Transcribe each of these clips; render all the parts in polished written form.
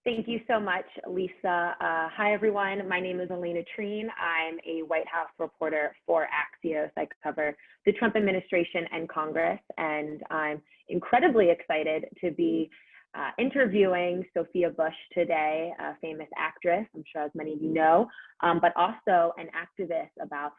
Thank you so much, Lisa. Hi, everyone. My name is Elena Treen. I'm a White House reporter for Axios. I cover the Trump administration and Congress, and I'm incredibly excited to be interviewing Sophia Bush today, a famous actress, I'm sure as many of you know, but also an activist about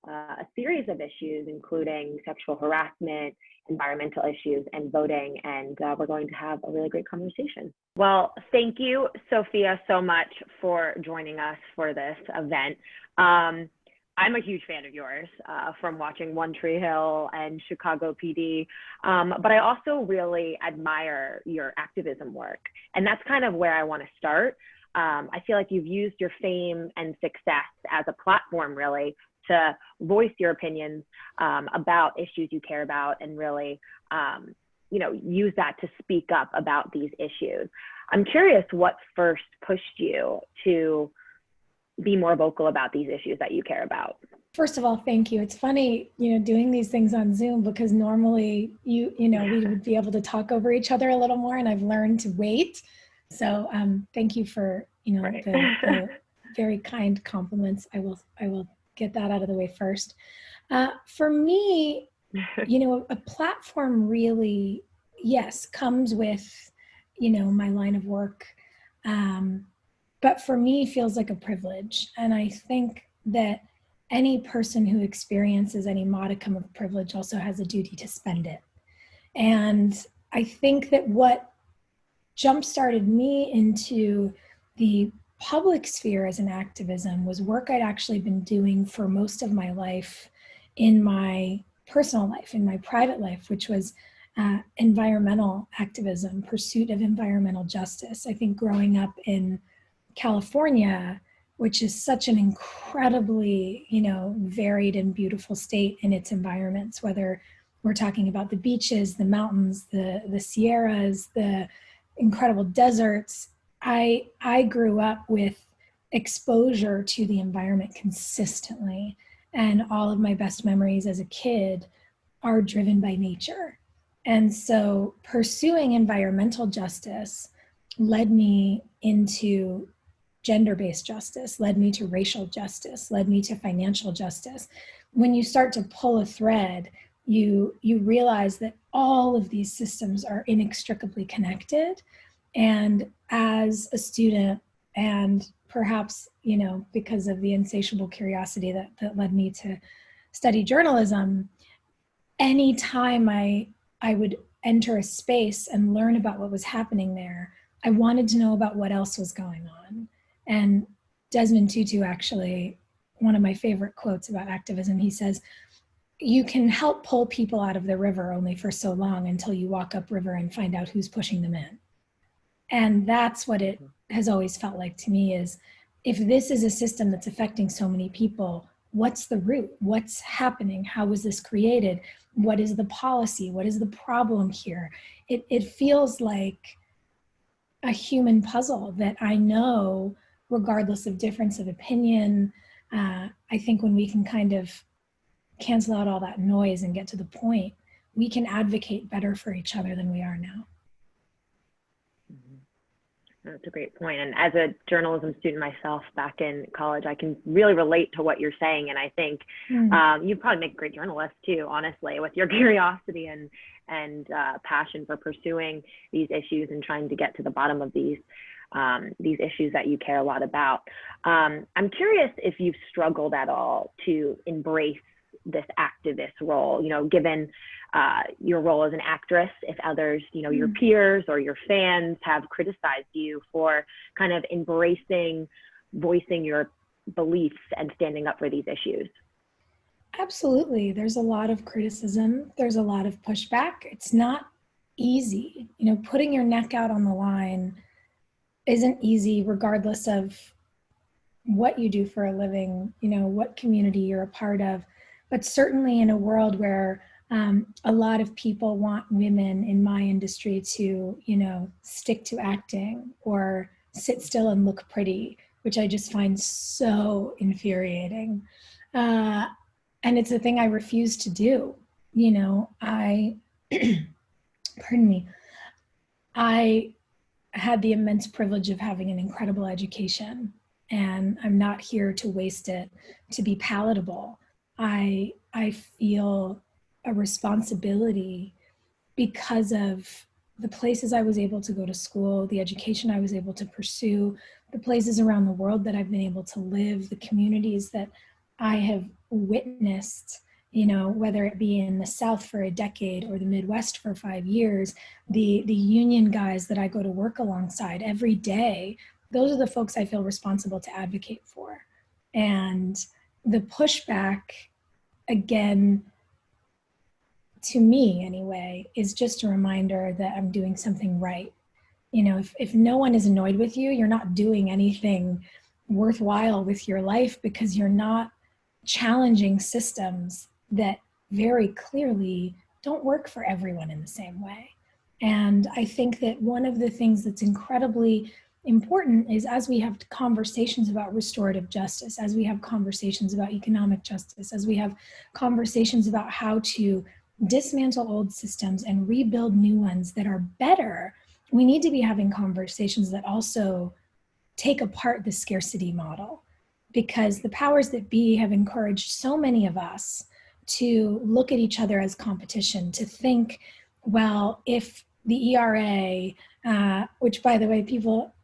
a series of issues, including sexual harassment, environmental issues, and voting. And we're going to have a really great conversation. Well, thank you, Sophia, so much for joining us for this event. I'm a huge fan of yours from watching One Tree Hill and Chicago PD, but I also really admire your activism work. And that's kind of where I want to start. I feel like you've used your fame and success as a platform, really, to voice your opinions about issues you care about and really, use that to speak up about these issues. I'm curious what first pushed you to be more vocal about these issues that you care about. First of all, thank you. It's funny, doing these things on Zoom because normally we would be able to talk over each other a little more, and I've learned to wait. So thank you for, Right. the very kind compliments. I will get that out of the way first. For me, a platform really, yes, comes with, my line of work. But for me, feels like a privilege. And I think that any person who experiences any modicum of privilege also has a duty to spend it. And I think that what jump-started me into the public sphere as an activism was work I'd actually been doing for most of my life in my personal life, in my private life, which was environmental activism, pursuit of environmental justice. I think growing up in California, which is such an incredibly, varied and beautiful state in its environments, whether we're talking about the beaches, the mountains, the Sierras, the incredible deserts. I grew up with exposure to the environment consistently, and all of my best memories as a kid are driven by nature. And so pursuing environmental justice led me into gender-based justice, led me to racial justice, led me to financial justice. When you start to pull a thread, you realize that all of these systems are inextricably connected. And as a student, and perhaps, because of the insatiable curiosity that led me to study journalism, anytime I would enter a space and learn about what was happening there, I wanted to know about what else was going on. And Desmond Tutu, actually, one of my favorite quotes about activism, he says, "You can help pull people out of the river only for so long until you walk upriver and find out who's pushing them in." And that's what it has always felt like to me is, if this is a system that's affecting so many people, what's the root? What's happening? How was this created? What is the policy? What is the problem here? It feels like a human puzzle that I know, regardless of difference of opinion. I think when we can kind of cancel out all that noise and get to the point, we can advocate better for each other than we are now. That's a great point. And as a journalism student myself back in college, I can really relate to what you're saying. And I think you'd probably make a great journalist too, honestly, with your curiosity and passion for pursuing these issues and trying to get to the bottom of these issues that you care a lot about. I'm curious if you've struggled at all to embrace this activist role, given your role as an actress, if others, your peers or your fans have criticized you for kind of voicing your beliefs and standing up for these issues. Absolutely. There's a lot of criticism. There's a lot of pushback. It's not easy. Putting your neck out on the line isn't easy, regardless of what you do for a living, what community you're a part of. But certainly in a world where a lot of people want women in my industry to, stick to acting or sit still and look pretty, which I just find so infuriating. And it's a thing I refuse to do. Pardon me, I had the immense privilege of having an incredible education, and I'm not here to waste it to be palatable. I feel a responsibility because of the places I was able to go to school, the education I was able to pursue, the places around the world that I've been able to live, the communities that I have witnessed, whether it be in the South for a decade or the Midwest for 5 years, the union guys that I go to work alongside every day, those are the folks I feel responsible to advocate for. And the pushback, again, to me anyway, is just a reminder that I'm doing something right. If no one is annoyed with you, you're not doing anything worthwhile with your life, because you're not challenging systems that very clearly don't work for everyone in the same way. And I think that one of the things that's incredibly important is, as we have conversations about restorative justice, as we have conversations about economic justice, as we have conversations about how to dismantle old systems and rebuild new ones that are better, we need to be having conversations that also take apart the scarcity model, because the powers that be have encouraged so many of us to look at each other as competition, to think, well, if the ERA, which by the way, people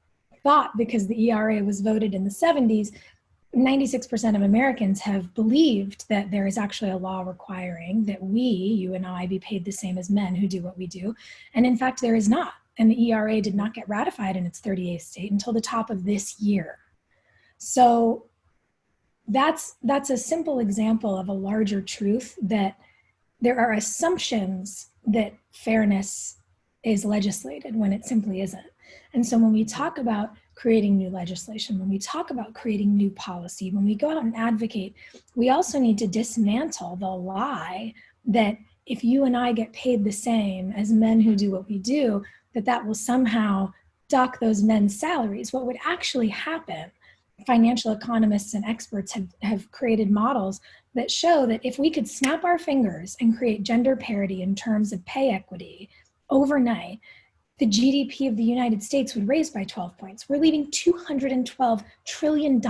thought because the ERA was voted in the 70s, 96% of Americans have believed that there is actually a law requiring that we, you and I, be paid the same as men who do what we do. And in fact, there is not. And the ERA did not get ratified in its 38th state until the top of this year. So that's a simple example of a larger truth, that there are assumptions that fairness is legislated when it simply isn't. And so when we talk about creating new legislation, when we talk about creating new policy, when we go out and advocate, we also need to dismantle the lie that if you and I get paid the same as men who do what we do, that will somehow dock those men's salaries. What would actually happen, financial economists and experts have created models that show that if we could snap our fingers and create gender parity in terms of pay equity overnight, the GDP of the United States would raise by 12 points. We're leaving $212 trillion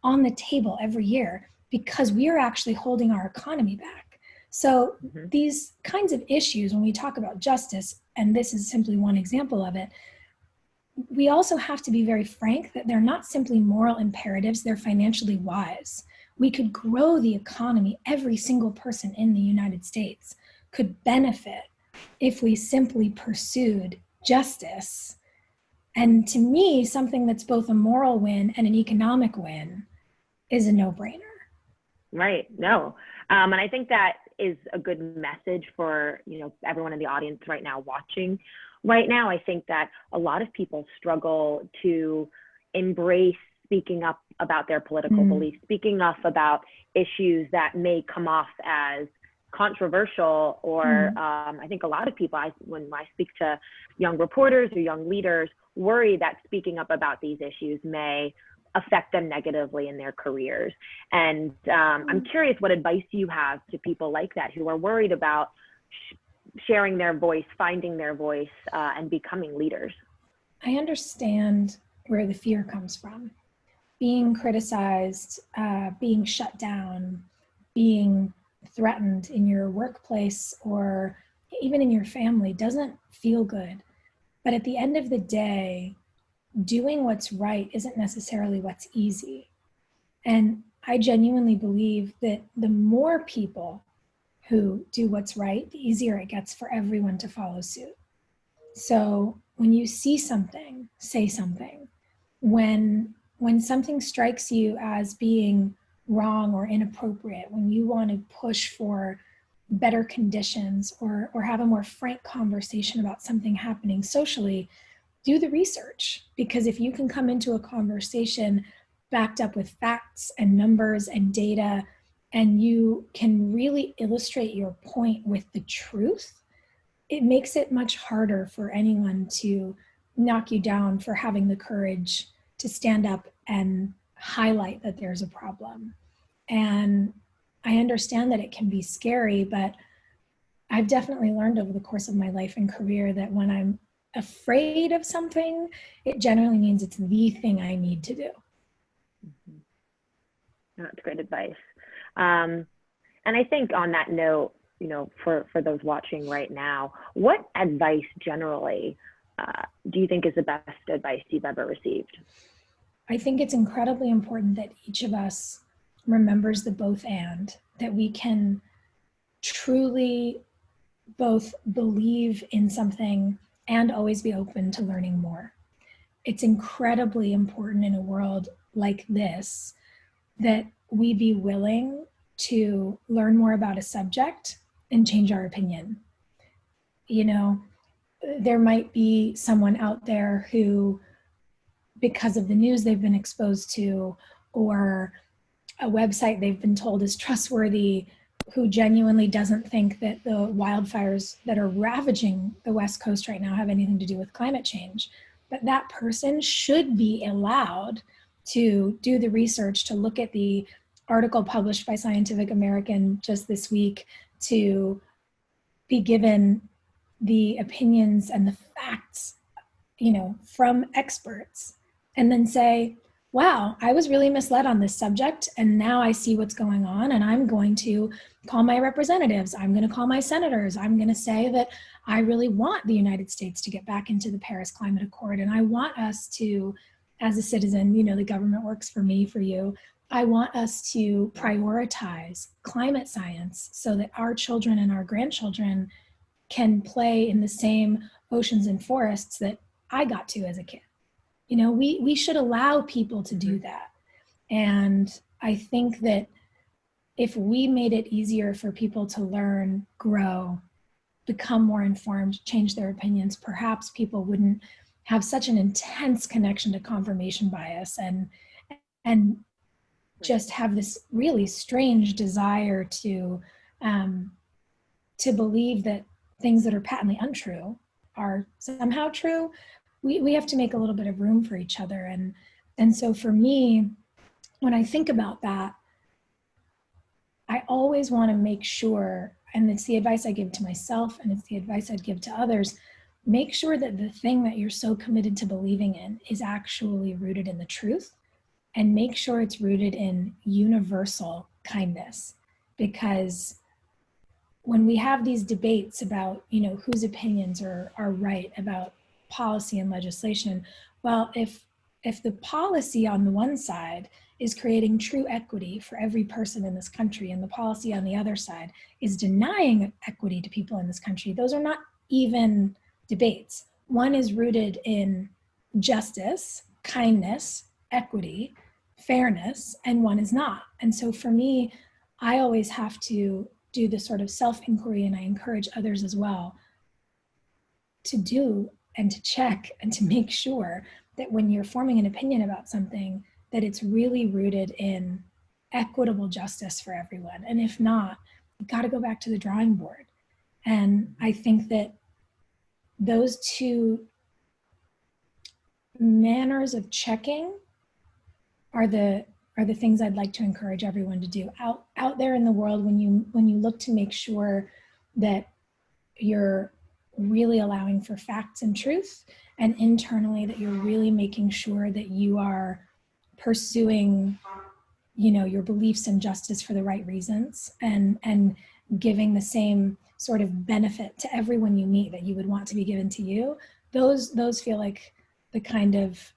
on the table every year because we are actually holding our economy back. So these kinds of issues, when we talk about justice, and this is simply one example of it, we also have to be very frank that they're not simply moral imperatives, they're financially wise. We could grow the economy. Every single person in the United States could benefit if we simply pursued justice. And to me, something that's both a moral win and an economic win is a no-brainer. Right. No. And I think that is a good message for, everyone in the audience right now watching. Right now, I think that a lot of people struggle to embrace speaking up about their political beliefs, speaking up about issues that may come off as controversial, or I think a lot of people, when I speak to young reporters or young leaders, worry that speaking up about these issues may affect them negatively in their careers. And I'm curious what advice you have to people like that who are worried about sharing their voice, finding their voice, and becoming leaders. I understand where the fear comes from. Being criticized, being shut down, being threatened in your workplace or even in your family doesn't feel good. But at the end of the day, doing what's right isn't necessarily what's easy. And I genuinely believe that the more people who do what's right, the easier it gets for everyone to follow suit. So when you see something, say something. When something strikes you as being wrong or inappropriate, when you want to push for better conditions or have a more frank conversation about something happening socially, do the research. Because if you can come into a conversation backed up with facts and numbers and data, and you can really illustrate your point with the truth, it makes it much harder for anyone to knock you down for having the courage to stand up and highlight that there's a problem. And I understand that it can be scary, but I've definitely learned over the course of my life and career that when I'm afraid of something, it generally means it's the thing I need to do. Mm-hmm. That's great advice. And I think on that note, for those watching right now, what advice generally do you think is the best advice you've ever received? I think it's incredibly important that each of us remembers the both and, that we can truly both believe in something and always be open to learning more. It's incredibly important in a world like this that we be willing to learn more about a subject and change our opinion. There might be someone out there who, because of the news they've been exposed to, or a website they've been told is trustworthy, who genuinely doesn't think that the wildfires that are ravaging the West Coast right now have anything to do with climate change. But that person should be allowed to do the research, to look at the article published by Scientific American just this week, to be given the opinions and the facts, from experts, and then say, wow, I was really misled on this subject, and now I see what's going on, and I'm going to call my representatives, I'm going to call my senators, I'm going to say that I really want the United States to get back into the Paris Climate Accord, and I want us to, as a citizen, the government works for me, for you, I want us to prioritize climate science so that our children and our grandchildren can play in the same oceans and forests that I got to as a kid. We should allow people to do that. And I think that if we made it easier for people to learn, grow, become more informed, change their opinions, perhaps people wouldn't have such an intense connection to confirmation bias and just have this really strange desire to believe that things that are patently untrue are somehow true. We have to make a little bit of room for each other. And so for me, when I think about that, I always want to make sure, and it's the advice I give to myself and it's the advice I'd give to others, make sure that the thing that you're so committed to believing in is actually rooted in the truth, and make sure it's rooted in universal kindness. Because when we have these debates about, whose opinions are right about policy and legislation, well, if the policy on the one side is creating true equity for every person in this country, and the policy on the other side is denying equity to people in this country, those are not even debates. One is rooted in justice, kindness, equity, fairness, and one is not. And so for me, I always have to do this sort of self-inquiry, and I encourage others as well to do and to check and to make sure that when you're forming an opinion about something, that it's really rooted in equitable justice for everyone. And if not, you've got to go back to the drawing board. And I think that those two manners of checking are the things I'd like to encourage everyone to do out there in the world. When you look to make sure that you're really allowing for facts and truth, and internally that you're really making sure that you are pursuing, your beliefs in justice for the right reasons, and giving the same sort of benefit to everyone you meet that you would want to be given to you. Those feel like the kind of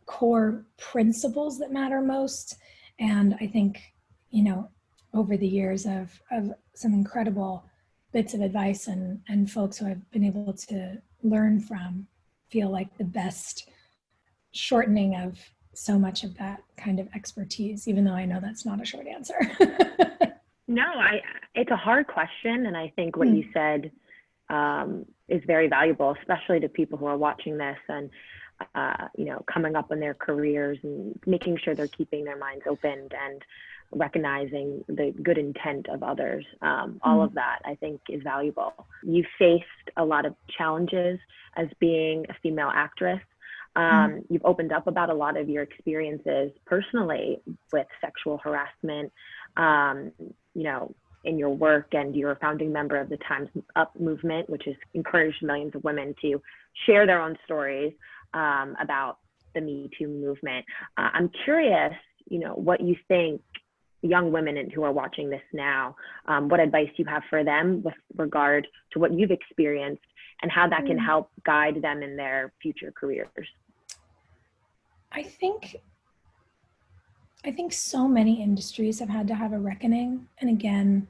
core principles that matter most. And I think, over the years of some incredible bits of advice and folks who I've been able to learn from, feel like the best shortening of so much of that kind of expertise, even though I know that's not a short answer. No, it's a hard question. And I think what you said is very valuable, especially to people who are watching this and, coming up in their careers, and making sure they're keeping their minds open and recognizing the good intent of others. All of that, I think, is valuable. You faced a lot of challenges as being a female actress. You've opened up about a lot of your experiences personally with sexual harassment, in your work, and you're a founding member of the Time's Up movement, which has encouraged millions of women to share their own stories about the Me Too movement. I'm curious, what you think young women who are watching this now, what advice you have for them with regard to what you've experienced and how that can help guide them in their future careers. I think so many industries have had to have a reckoning. And again,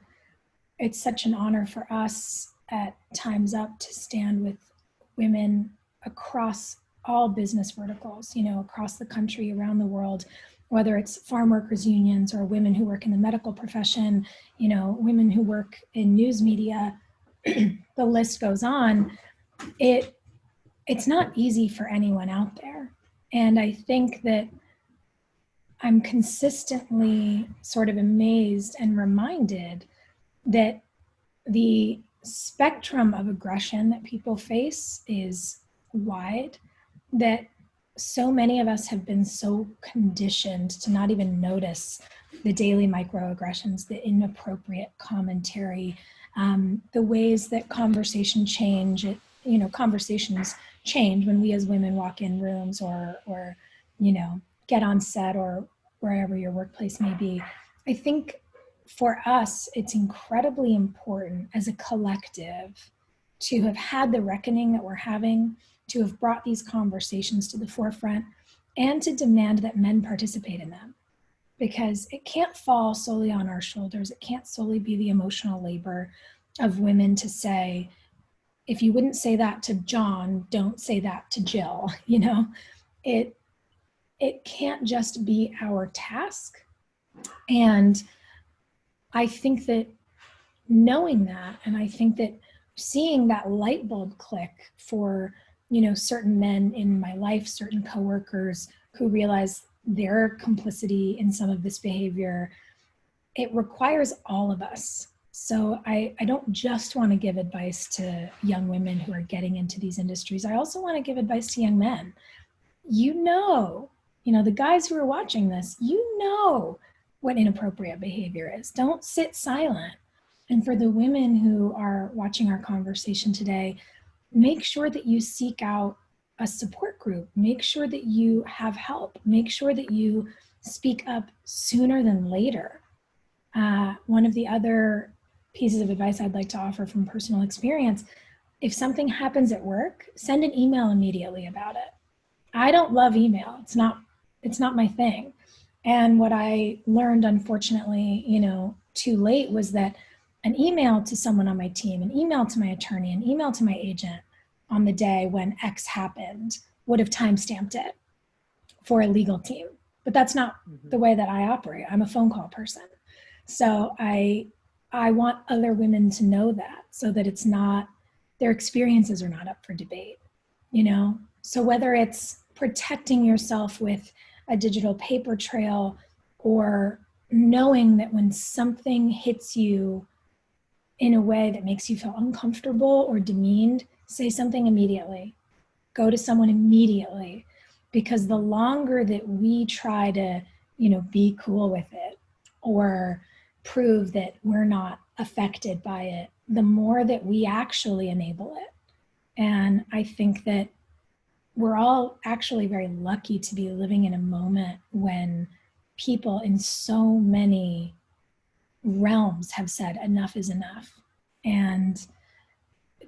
it's such an honor for us at Time's Up to stand with women across all business verticals, across the country, around the world, whether it's farm workers unions or women who work in the medical profession, women who work in news media, the list goes on. It's not easy for anyone out there. And I think that I'm consistently sort of amazed and reminded that the spectrum of aggression that people face is wide, that so many of us have been so conditioned to not even notice the daily microaggressions, the inappropriate commentary, the ways that conversations change when we as women walk in rooms or get on set or wherever your workplace may be. I think for us, it's incredibly important as a collective to have had the reckoning that we're having, to have brought these conversations to the forefront, and to demand that men participate in them. Because it can't fall solely on our shoulders. It can't solely be the emotional labor of women to say, if you wouldn't say that to John, don't say that to Jill. It can't just be our task. And I think that knowing that, and I think that seeing that light bulb click for, certain men in my life, certain coworkers who realize their complicity in some of this behavior, it requires all of us. So I don't just want to give advice to young women who are getting into these industries. I also want to give advice to young men. The guys who are watching this, what inappropriate behavior is. Don't sit silent. And for the women who are watching our conversation today, make sure that you seek out a support group. Make sure that you have help. Make sure that you speak up sooner than later. One of the other pieces of advice I'd like to offer from personal experience, if something happens at work, send an email immediately about it. I don't love email. It's not my thing. And what I learned, unfortunately, too late, was that an email to someone on my team, an email to my attorney, an email to my agent on the day when X happened would have timestamped it for a legal team. But that's not the way that I operate. I'm a phone call person. So I want other women to know that, so that it's not, their experiences are not up for debate, So whether it's protecting yourself with a digital paper trail, or knowing that when something hits you in a way that makes you feel uncomfortable or demeaned, say something immediately. Go to someone immediately. Because the longer that we try to, be cool with it or prove that we're not affected by it, the more that we actually enable it. And I think that we're all actually very lucky to be living in a moment when people in so many realms have said enough is enough. And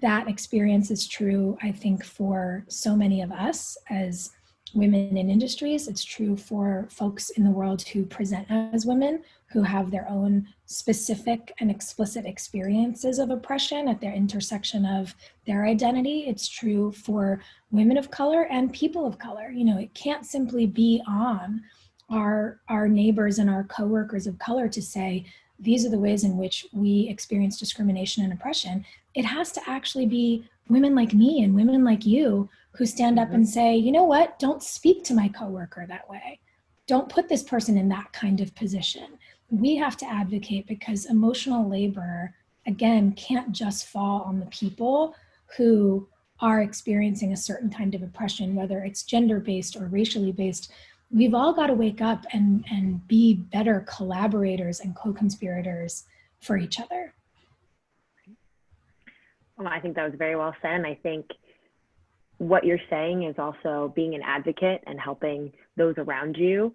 that experience is true, I think, for so many of us as women in industries. It's true for folks in the world who present as women, who have their own specific and explicit experiences of oppression at their intersection of their identity. It's true for women of color and people of color. It can't simply be on our neighbors and our coworkers of color to say, these are the ways in which we experience discrimination and oppression. It has to actually be women like me and women like you who stand up and say, you know what, don't speak to my coworker that way. Don't put this person in that kind of position. We have to advocate, because emotional labor, again, can't just fall on the people who are experiencing a certain kind of oppression, whether it's gender-based or racially based. We've all got to wake up and be better collaborators and co-conspirators for each other. Well, I think that was very well said. And I think what you're saying is also being an advocate and helping those around you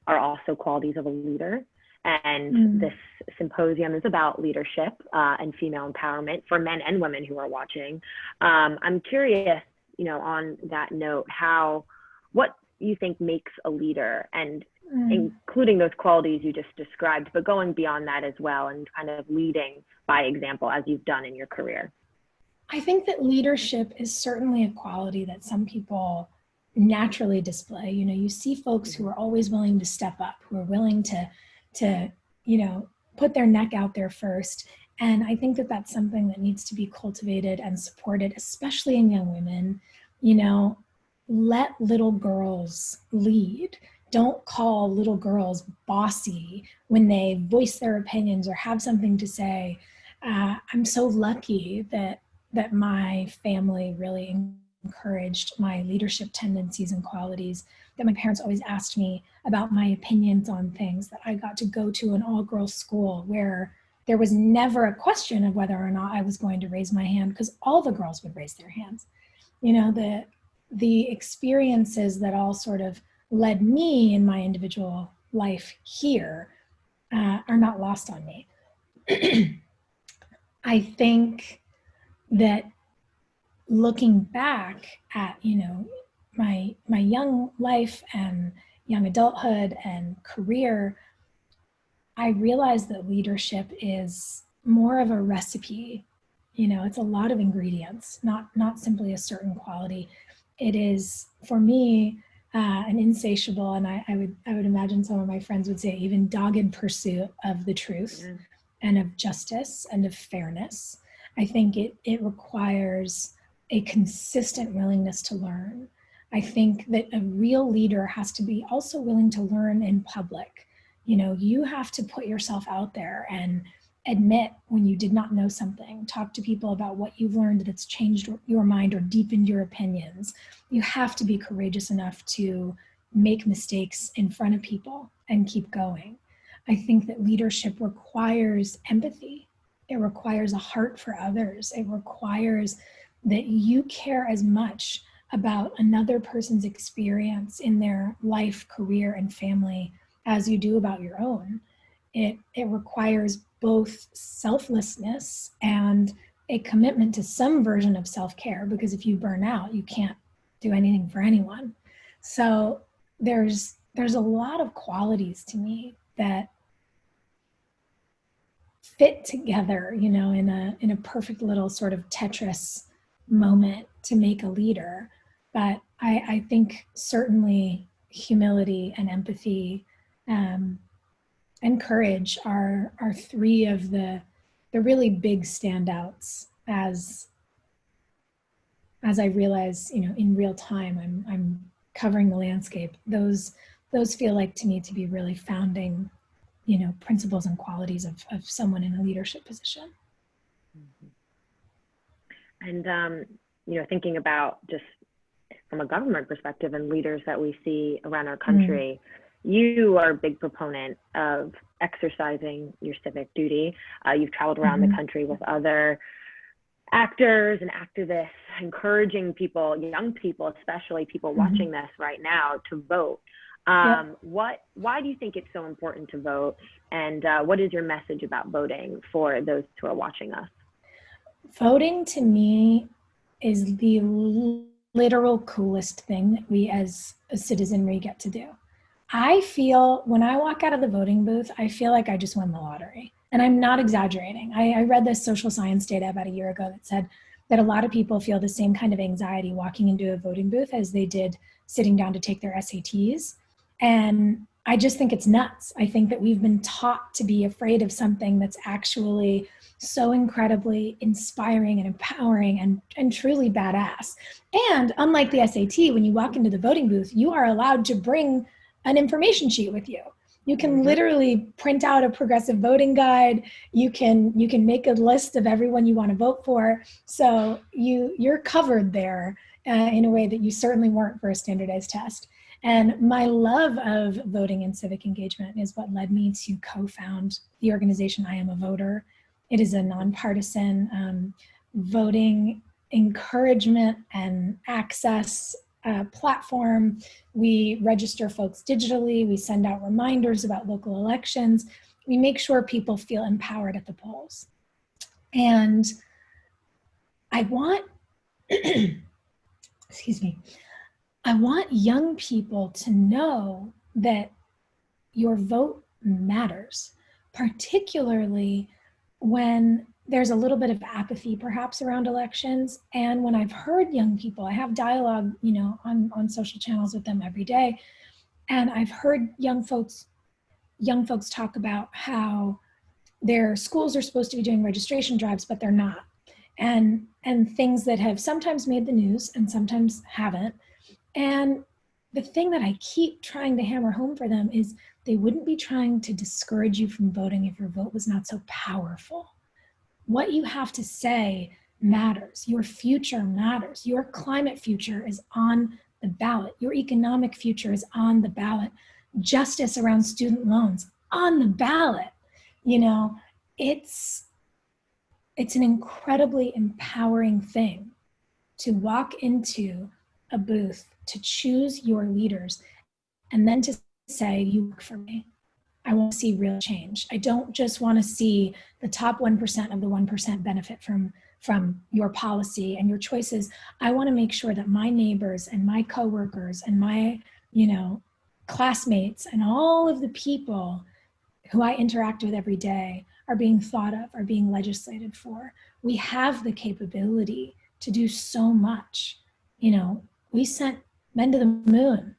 are also qualities of a leader. And this symposium is about leadership and female empowerment for men and women who are watching. I'm curious, on that note, what you think makes a leader, and including those qualities you just described, but going beyond that as well, and kind of leading by example as you've done in your career. I think that leadership is certainly a quality that some people naturally display. You see folks who are always willing to step up, who are willing to put their neck out there first. And I think that that's something that needs to be cultivated and supported, especially in young women. Let little girls lead. Don't call little girls bossy when they voice their opinions or have something to say. I'm so lucky that my family really encouraged my leadership tendencies and qualities, that my parents always asked me about my opinions on things, that I got to go to an all-girls school where there was never a question of whether or not I was going to raise my hand, because all the girls would raise their hands. The experiences that all sort of led me in my individual life here are not lost on me. I think that looking back at, my young life and young adulthood and career, I realized that leadership is more of a recipe. It's a lot of ingredients, not simply a certain quality. It is, for me, an insatiable, and I would imagine some of my friends would say even dogged pursuit of the truth and of justice and of fairness. I think it requires a consistent willingness to learn. I think that a real leader has to be also willing to learn in public. You have to put yourself out there and admit when you did not know something. Talk to people about what you've learned that's changed your mind or deepened your opinions. You have to be courageous enough to make mistakes in front of people and keep going. I think that leadership requires empathy. It requires a heart for others. It requires that you care as much about another person's experience in their life, career, and family as you do about your own. It requires both selflessness and a commitment to some version of self-care, because if you burn out, you can't do anything for anyone. So there's a lot of qualities to me that fit together, in a perfect little sort of Tetris moment to make a leader. But I think certainly humility and empathy and courage are three of the really big standouts as I realize, in real time, I'm covering the landscape. Those feel like to me to be really founding, principles and qualities of someone in a leadership position. And, thinking about just from a government perspective and leaders that we see around our country, you are a big proponent of exercising your civic duty. You've traveled around the country with other actors and activists, encouraging people, young people, especially people watching this right now, to vote. Why do you think it's so important to vote? And what is your message about voting for those who are watching us? Voting to me is the literal coolest thing that we as a citizenry get to do. I feel when I walk out of the voting booth, I feel like I just won the lottery. And I'm not exaggerating. I read this social science data about a year ago that said that a lot of people feel the same kind of anxiety walking into a voting booth as they did sitting down to take their SATs. And I just think it's nuts. I think that we've been taught to be afraid of something that's actually so incredibly inspiring and empowering and truly badass. And unlike the SAT, when you walk into the voting booth, you are allowed to bring an information sheet with you. You can literally print out a progressive voting guide. You can make a list of everyone you want to vote for. So you're covered there in a way that you certainly weren't for a standardized test. And my love of voting and civic engagement is what led me to co-found the organization I Am a Voter. It is a nonpartisan voting encouragement and access platform. We register folks digitally. We send out reminders about local elections. We make sure people feel empowered at the polls. And I want, excuse me, I want young people to know that your vote matters, particularly when there's a little bit of apathy perhaps around elections. And when I've heard young people, I have dialogue, on social channels with them every day. And I've heard young folks talk about how their schools are supposed to be doing registration drives, but they're not. And things that have sometimes made the news and sometimes haven't. And the thing that I keep trying to hammer home for them is they wouldn't be trying to discourage you from voting if your vote was not so powerful. What you have to say matters. Your future matters. Your climate future is on the ballot. Your economic future is on the ballot. Justice around student loans on the ballot. It's an incredibly empowering thing to walk into a booth, to choose your leaders, and then to say, you work for me. I want to see real change. I don't just want to see the top 1% of the 1% benefit from your policy and your choices. I want to make sure that my neighbors and my coworkers and my, classmates and all of the people who I interact with every day are being thought of, are being legislated for. We have the capability to do so much. We sent men to the moon.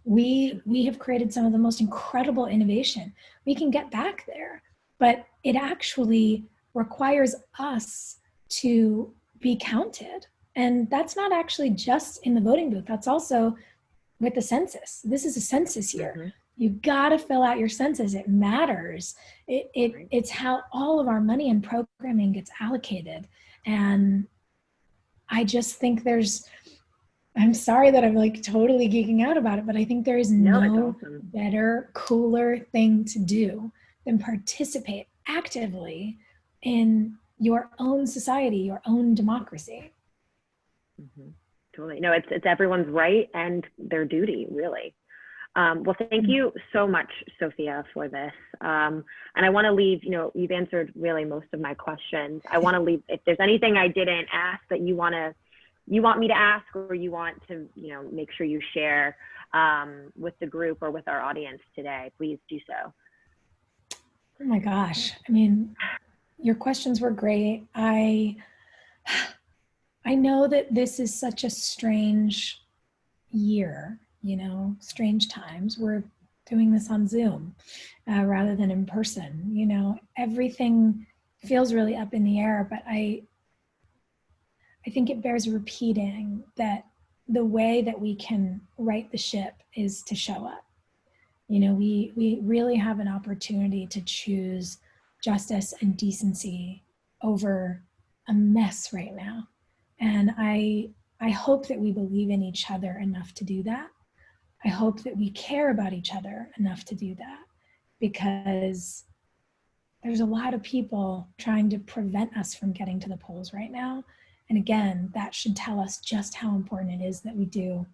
We have created some of the most incredible innovation. We can get back there, but it actually requires us to be counted. And that's not actually just in the voting booth. That's also with the census. This is a census year. Mm-hmm. You got to fill out your census. It matters. It's how all of our money and programming gets allocated. And I just think I'm sorry that I'm like totally geeking out about it, but I think there is no better, cooler thing to do than participate actively in your own society, your own democracy. Mm-hmm. Totally. No, it's everyone's right and their duty, really. Well, thank you so much, Sophia, for this. And I want to leave, you've answered really most of my questions. I want to leave, if there's anything I didn't ask that you want me to ask, or you want to, make sure you share with the group or with our audience today, please do so. Oh my gosh. I mean, your questions were great. I know that this is such a strange year, strange times. We're doing this on Zoom rather than in person. Everything feels really up in the air, but I think it bears repeating that the way that we can right the ship is to show up. We really have an opportunity to choose justice and decency over a mess right now. And I hope that we believe in each other enough to do that. I hope that we care about each other enough to do that, because there's a lot of people trying to prevent us from getting to the polls right now. And again, that should tell us just how important it is that we do.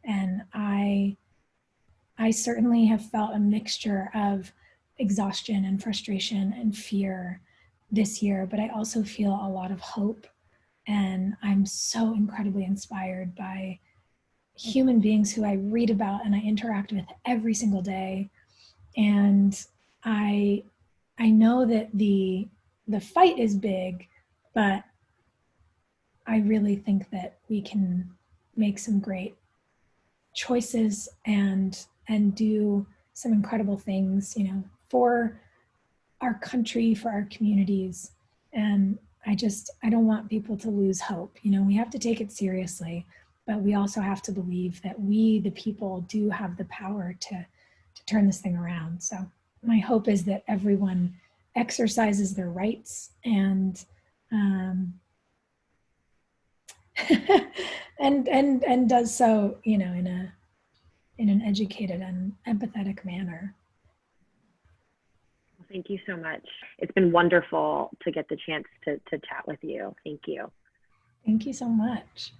And I certainly have felt a mixture of exhaustion and frustration and fear this year, but I also feel a lot of hope. And I'm so incredibly inspired by human beings who I read about and I interact with every single day. And I know that the fight is big, but I really think that we can make some great choices and do some incredible things, for our country, for our communities. And I don't want people to lose hope. We have to take it seriously, but we also have to believe that we, the people, do have the power to turn this thing around. So my hope is that everyone exercises their rights and and does so, in in an educated and empathetic manner. Thank you so much. It's been wonderful to get the chance to chat with you. Thank you. Thank you so much.